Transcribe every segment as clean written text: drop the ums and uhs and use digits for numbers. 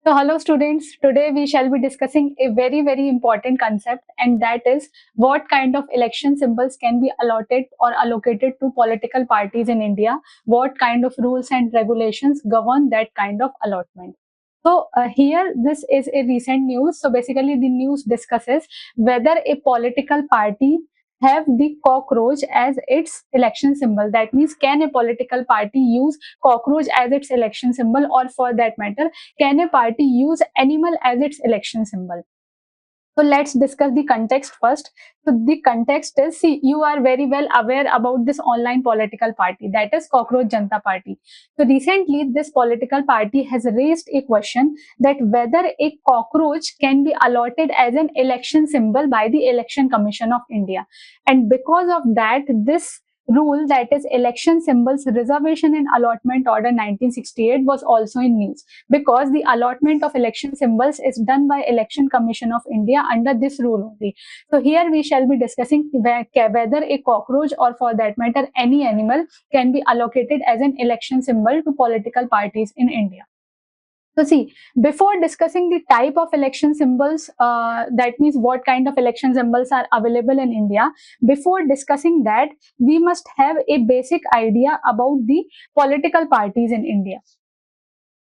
So hello students, today we shall be discussing a very important concept, and that is what kind of election symbols can be allotted or allocated to political parties in India, what kind of rules and regulations govern that kind of allotment. So here this is a recent news. So basically the news discusses whether a political party have the cockroach as its election symbol. That means, can a political party use cockroach as its election symbol, or for that matter, can a party use animal as its election symbol? So let's discuss the context first. So the context is, see, you are very well aware about this online political party, that is Cockroach Janta Party. So recently this political party has raised a question that whether a cockroach can be allotted as an election symbol by the Election Commission of India. And because of that, this rule, that is Election Symbols Reservation and Allotment Order 1968, was also in news, because the allotment of election symbols is done by Election Commission of India under this rule only. So here we shall be discussing whether a cockroach, or for that matter any animal, can be allocated as an election symbol to political parties in India. So see, before discussing the type of election symbols, that means what kind of election symbols are available in India, before discussing that, we must have a basic idea about the political parties in India.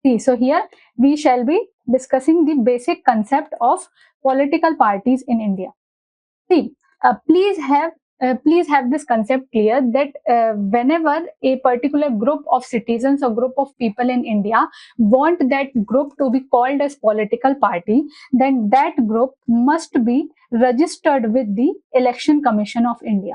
See, so here we shall be discussing the basic concept of political parties in India. See, please have this concept clear that whenever a particular group of citizens or group of people in India want that group to be called as political party, then that group must be registered with the Election Commission of India.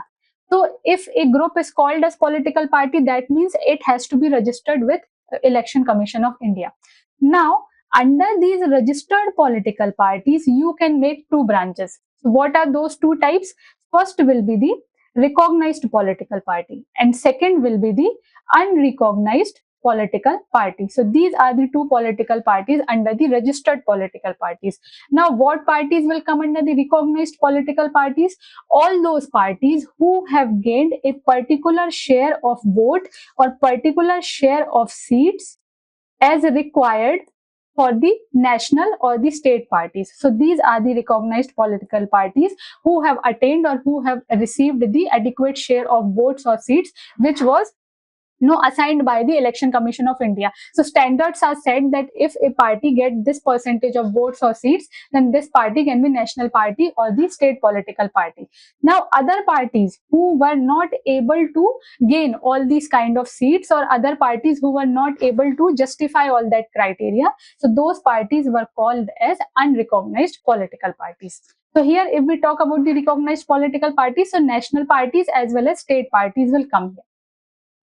So if a group is called as political party, that means it has to be registered with Election Commission of India. Now, under these registered political parties, you can make two branches. So what are those two types? First will be the recognized political party, and second will be the unrecognized political party. So these are the two political parties under the registered political parties. Now, what parties will come under the recognized political parties? All those parties who have gained a particular share of vote or particular share of seats as required for the national or the state parties. So these are the recognized political parties who have attained or who have received the adequate share of votes or seats which was assigned by the Election Commission of India. So standards are set that if a party get this percentage of votes or seats, then this party can be national party or the state political party. Now, other parties who were not able to gain all these kind of seats, or other parties who were not able to justify all that criteria, so those parties were called as unrecognized political parties. So here, if we talk about the recognized political parties, so national parties as well as state parties will come here.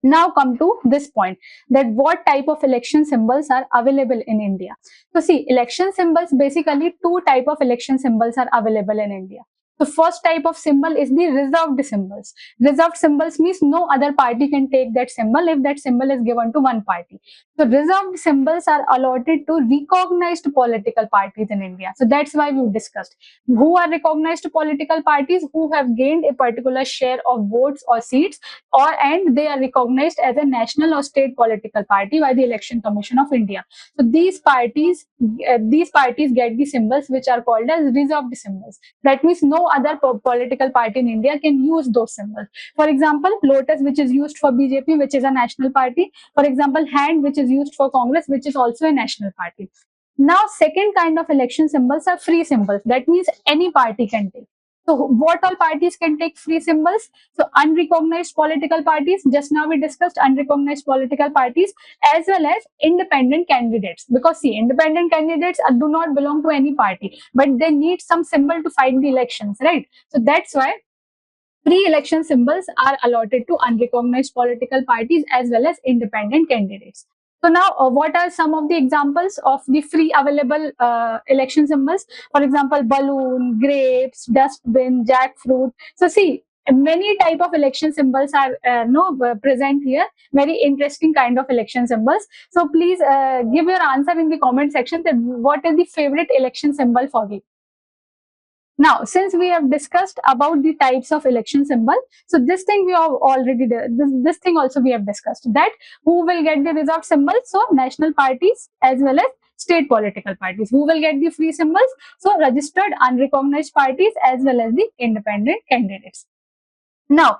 Now come to this point, that what type of election symbols are available in India. So see, election symbols, basically two type of election symbols are available in India. The first type of symbol is the reserved symbols. Reserved symbols means no other party can take that symbol if that symbol is given to one party. So reserved symbols are allotted to recognized political parties in India. So that's why we discussed who are recognized political parties, who have gained a particular share of votes or seats, and they are recognized as a national or state political party by the Election Commission of India. So these parties get the symbols which are called as reserved symbols. That means no other political party in India can use those symbols. For example, lotus, which is used for BJP, which is a national party. For example, hand, which is used for Congress, which is also a national party. Now, second kind of election symbols are free symbols. That means any party can take. So what all parties can take free symbols? So unrecognized political parties, just now we discussed unrecognized political parties, as well as independent candidates. Because see, independent candidates do not belong to any party, but they need some symbol to fight the elections, right? So that's why free election symbols are allotted to unrecognized political parties as well as independent candidates. So now, what are some of the examples of the free available election symbols? For example, balloon, grapes, dustbin, jackfruit. So see, many type of election symbols are present here. Very interesting kind of election symbols. So please give your answer in the comment section that what is the favorite election symbol for you. Now, since we have discussed about the types of election symbol, so this thing we have already, this thing also we have discussed, that who will get the reserved symbol. So national parties as well as state political parties. Who will get the free symbols? So registered unrecognized parties as well as the independent candidates. Now,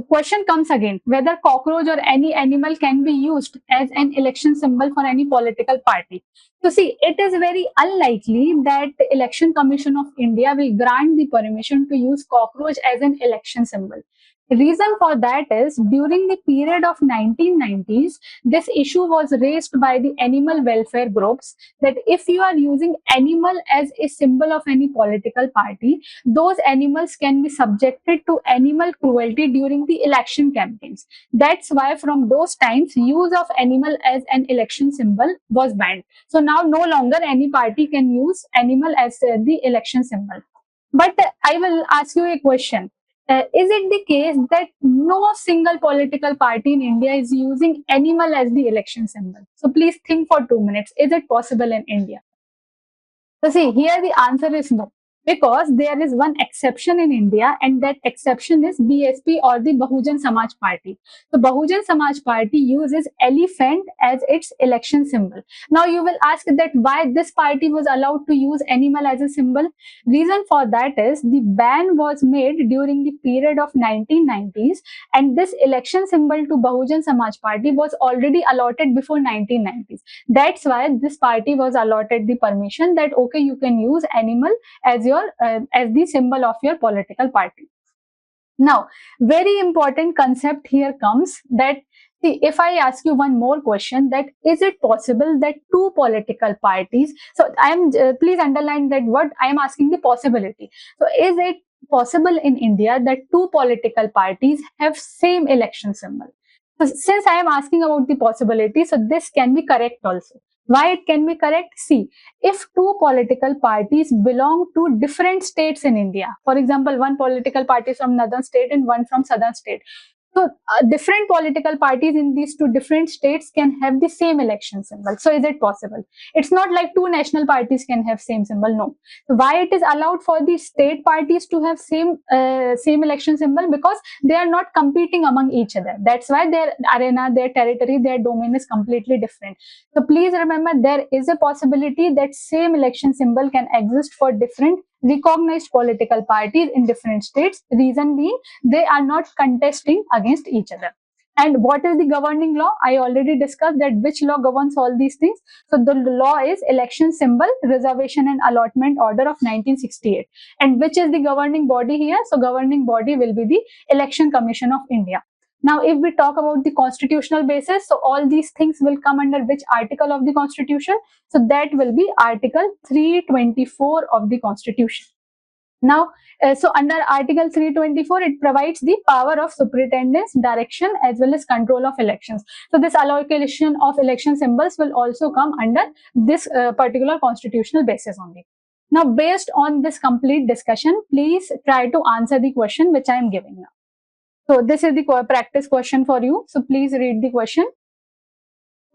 question comes again, whether cockroach or any animal can be used as an election symbol for any political party. So see, it is very unlikely that the Election Commission of India will grant the permission to use cockroach as an election symbol. The reason for that is during the period of 1990s, this issue was raised by the animal welfare groups that if you are using animal as a symbol of any political party, those animals can be subjected to animal cruelty during the election campaigns. That's why from those times, use of animal as an election symbol was banned. So now no longer any party can use animal as the election symbol. But I will ask you a question. Is it the case that no single political party in India is using animal as the election symbol? So please think for 2 minutes. Is it possible in India? So see, here the answer is no. Because there is one exception in India, and that exception is BSP or the Bahujan Samaj Party. So Bahujan Samaj Party uses elephant as its election symbol. Now you will ask that why this party was allowed to use animal as a symbol. Reason for that is the ban was made during the period of 1990s, and this election symbol to Bahujan Samaj Party was already allotted before 1990s. That's why this party was allotted the permission that okay, you can use animal as the symbol of your political party. Now, very important concept here comes that see, if I ask you one more question, that is it possible that two political parties? So I am please underline that what I am asking the possibility. So is it possible in India that two political parties have same election symbol? So since I am asking about the possibility, so this can be correct also. Why it can be correct? See, if two political parties belong to different states in India, for example, one political party is from northern state and one from southern state. So different political parties in these two different states can have the same election symbol. So is it possible? It's not like two national parties can have same symbol. No. So why it is allowed for the state parties to have same election symbol? Because they are not competing among each other. That's why their arena, their territory, their domain is completely different. So please remember, there is a possibility that same election symbol can exist for different recognized political parties in different states. Reason being, they are not contesting against each other. And what is the governing law? I already discussed that which law governs all these things. So the law is Election Symbol, Reservation and Allotment Order of 1968. And which is the governing body here? So governing body will be the Election Commission of India. Now, if we talk about the constitutional basis, so all these things will come under which article of the Constitution? So that will be Article 324 of the Constitution. Now, so under Article 324, it provides the power of superintendence, direction, as well as control of elections. So this allocation of election symbols will also come under this particular constitutional basis only. Now, based on this complete discussion, please try to answer the question which I am giving now. So this is the practice question for you. So please read the question.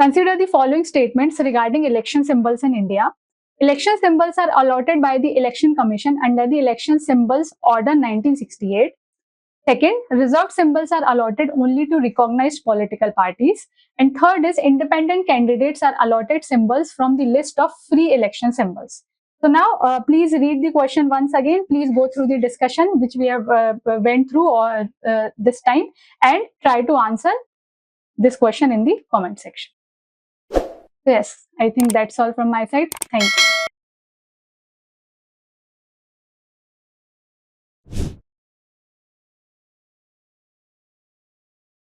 Consider the following statements regarding election symbols in India. Election symbols are allotted by the Election Commission under the Election Symbols Order 1968. Second, reserved symbols are allotted only to recognized political parties. And third is independent candidates are allotted symbols from the list of free election symbols. So now, please read the question once again. Please go through the discussion which we have went through this time and try to answer this question in the comment section. Yes, I think that's all from my side. Thank you.